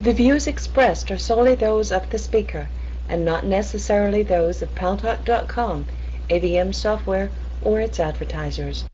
The views expressed are solely those of the speaker and not necessarily those of Paltalk.com, AVM software, or its advertisers.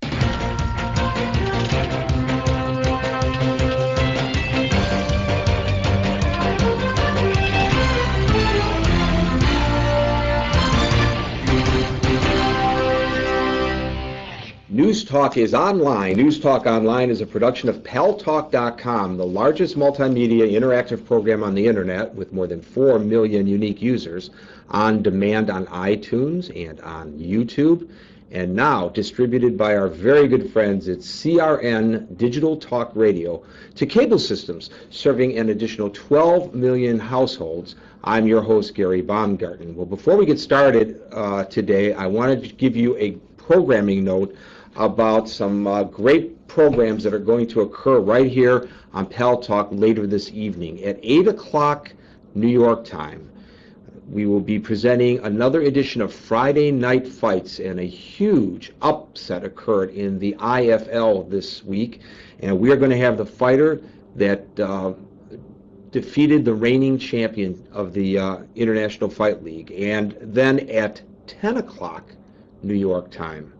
News Talk is online. News Talk Online is a production of Paltalk.com, the largest multimedia interactive program on the internet with more than 4 million unique users, on demand on iTunes and on YouTube, and now distributed by our very good friends at CRN Digital Talk Radio to cable systems, serving an additional 12 million households. I'm your host, Gary Baungarten. Well, before we get started today, I wanted to give you a programming note about some great programs that are going to occur right here on Paltalk later this evening. At 8 o'clock New York time, we will be presenting another edition of Friday Night Fights, and a huge upset occurred in the IFL this week, and we are going to have the fighter that defeated the reigning champion of the International Fight League. And then at 10 o'clock New York time,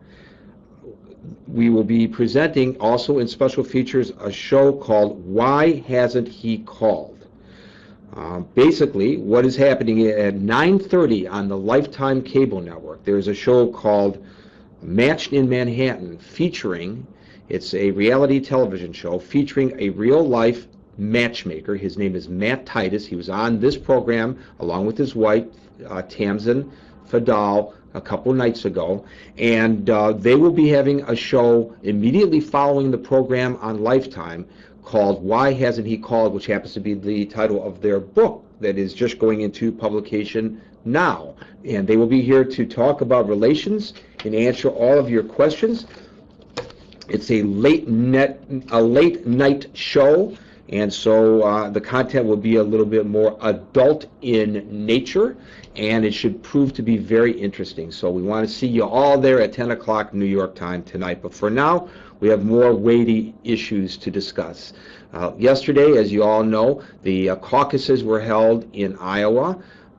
we will be presenting, also in special features, a show called Why Hasn't He Called? Basically, what is happening at 9:30 on the Lifetime Cable Network, there's a show called Matched in Manhattan, featuring, it's a reality television show featuring a real-life matchmaker. His name is Matt Titus. He was on this program along with his wife, Tamsin Fadal, a couple nights ago, and they will be having a show immediately following the program on Lifetime called Why Hasn't He Called, which happens to be the title of their book that is just going into publication now. And they will be here to talk about relations and answer all of your questions. It's a late night show, and so the content will be a little bit more adult in nature, and it should prove to be very interesting. So we want to see you all there at 10 o'clock New York time tonight. But for now, we have more weighty issues to discuss. Yesterday, as you all know, the caucuses were held in Iowa.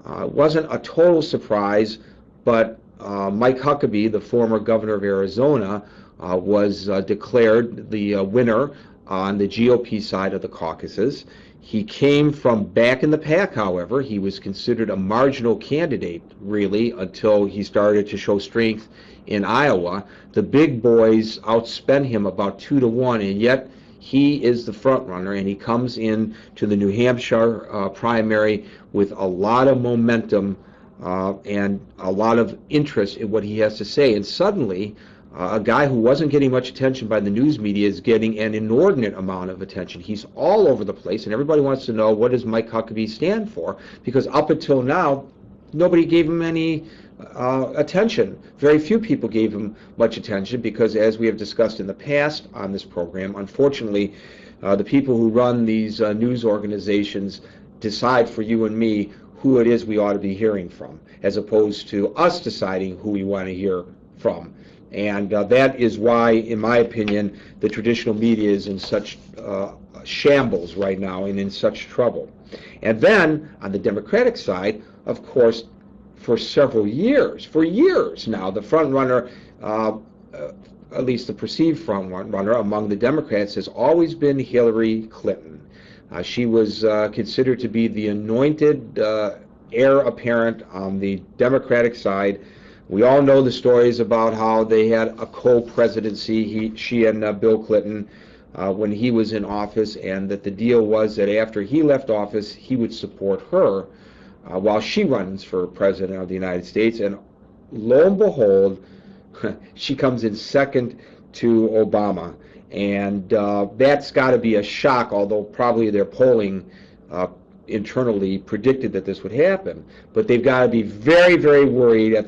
It wasn't a total surprise, but Mike Huckabee, the former governor of Arizona, was declared the winner on the GOP side of the caucuses. He came from back in the pack, however. He was considered a marginal candidate, really, until he started to show strength in Iowa. The big boys outspent him about 2-1, and yet he is the front runner, and he comes in to the New Hampshire primary with a lot of momentum and a lot of interest in what he has to say. And suddenly, a guy who wasn't getting much attention by the news media is getting an inordinate amount of attention. He's all over the place, and everybody wants to know, what does Mike Huckabee stand for? Because up until now, nobody gave him any attention. Very few people gave him much attention because, as we have discussed in the past on this program, unfortunately, the people who run these news organizations decide for you and me who it is we ought to be hearing from, as opposed to us deciding who we want to hear from. And that is why, in my opinion, the traditional media is in such shambles right now and in such trouble. And then, on the Democratic side, of course, for years now, the front runner, at least the perceived front runner among the Democrats, has always been Hillary Clinton. She was considered to be the anointed heir apparent on the Democratic side. We all know the stories about how they had a co-presidency, she and Bill Clinton, when he was in office, and that the deal was that after he left office, he would support her while she runs for president of the United States. And lo and behold, she comes in second to Obama. And that's got to be a shock, although probably their polling internally predicted that this would happen. But they've got to be very, very worried in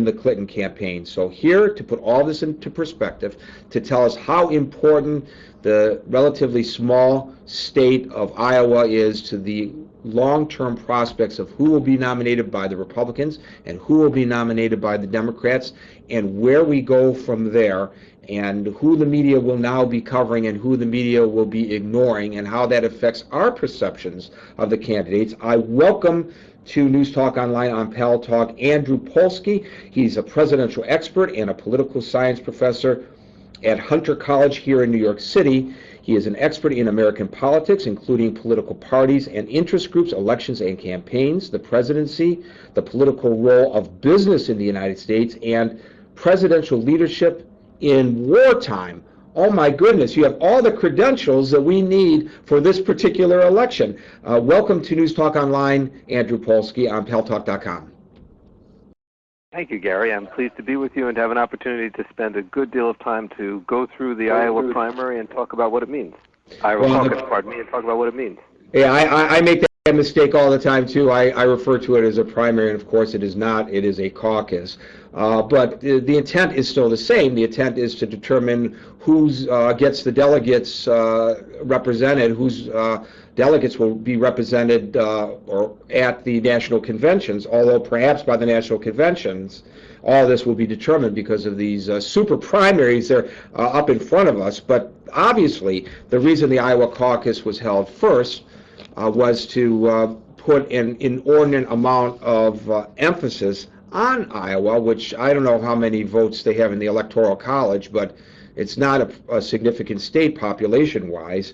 the Clinton campaign. So here, to put all this into perspective, to tell us how important the relatively small state of Iowa is to the long-term prospects of who will be nominated by the Republicans and who will be nominated by the Democrats, and where we go from there, and who the media will now be covering and who the media will be ignoring, and how that affects our perceptions of the candidates. I welcome to News Talk Online on Paltalk Andrew Polsky. He's a presidential expert and a political science professor at Hunter College here in New York City. He is an expert in American politics, including political parties and interest groups, elections and campaigns, the presidency, the political role of business in the United States, and presidential leadership in wartime. Oh my goodness, you have all the credentials that we need for this particular election. Welcome to News Talk Online, Andrew Polsky on Paltalk.com. Thank you, Gary. I'm pleased to be with you and to have an opportunity to spend a good deal of time to go through the Iowa primary and talk about what it means. Iowa caucus, pardon me, and talk about what it means. Yeah, I make that mistake all the time too. I refer to it as a primary, and of course it is not. It is a caucus. But the intent is still the same. The intent is to determine who's gets the delegates represented, whose delegates will be represented or at the national conventions, although perhaps by the national conventions all this will be determined because of these super primaries. They're up in front of us. But obviously the reason the Iowa caucus was held first was to put an inordinate amount of emphasis on Iowa, which I don't know how many votes they have in the Electoral College, but it's not a significant state population-wise.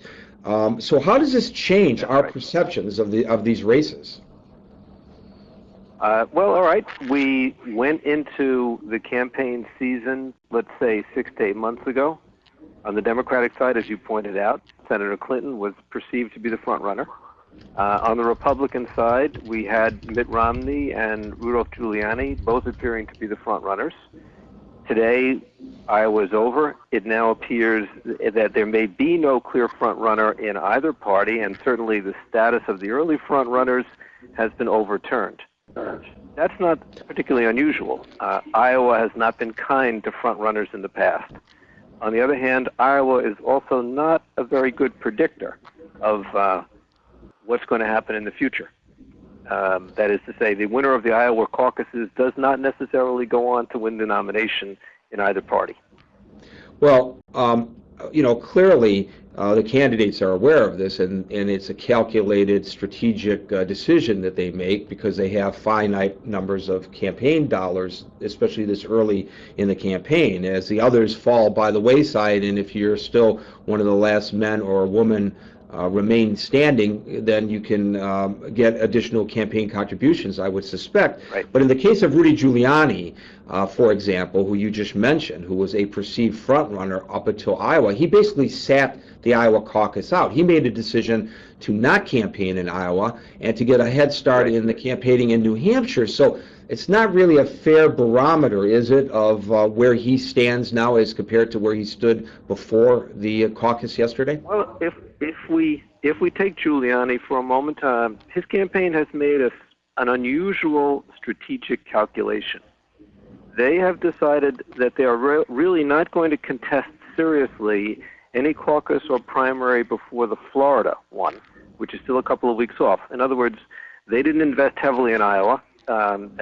So how does this change our perceptions of these races? Well, all right. We went into the campaign season, let's say 6 to 8 months ago. On the Democratic side, as you pointed out, Senator Clinton was perceived to be the front runner. On the Republican side, we had Mitt Romney and Rudolph Giuliani, both appearing to be the front runners. Today, Iowa is over. It now appears that there may be no clear front runner in either party, and certainly the status of the early front runners has been overturned. That's not particularly unusual. Iowa has not been kind to front runners in the past. On the other hand, Iowa is also not a very good predictor of what's going to happen in the future. That is to say, the winner of the Iowa caucuses does not necessarily go on to win the nomination in either party. Well, clearly the candidates are aware of this, and it's a calculated strategic decision that they make because they have finite numbers of campaign dollars, especially this early in the campaign. As the others fall by the wayside, and if you're still one of the last men or woman remain standing, then you can get additional campaign contributions, I would suspect. Right. But in the case of Rudy Giuliani, for example, who you just mentioned, who was a perceived front runner up until Iowa, he basically sat the Iowa caucus out. He made a decision to not campaign in Iowa and to get a head start in the campaigning in New Hampshire. So it's not really a fair barometer, is it, of where he stands now as compared to where he stood before the caucus yesterday? Well, if we take Giuliani for a moment, his campaign has made an unusual strategic calculation. They have decided that they are really not going to contest seriously any caucus or primary before the Florida one, which is still a couple of weeks off. In other words, they didn't invest heavily in Iowa, and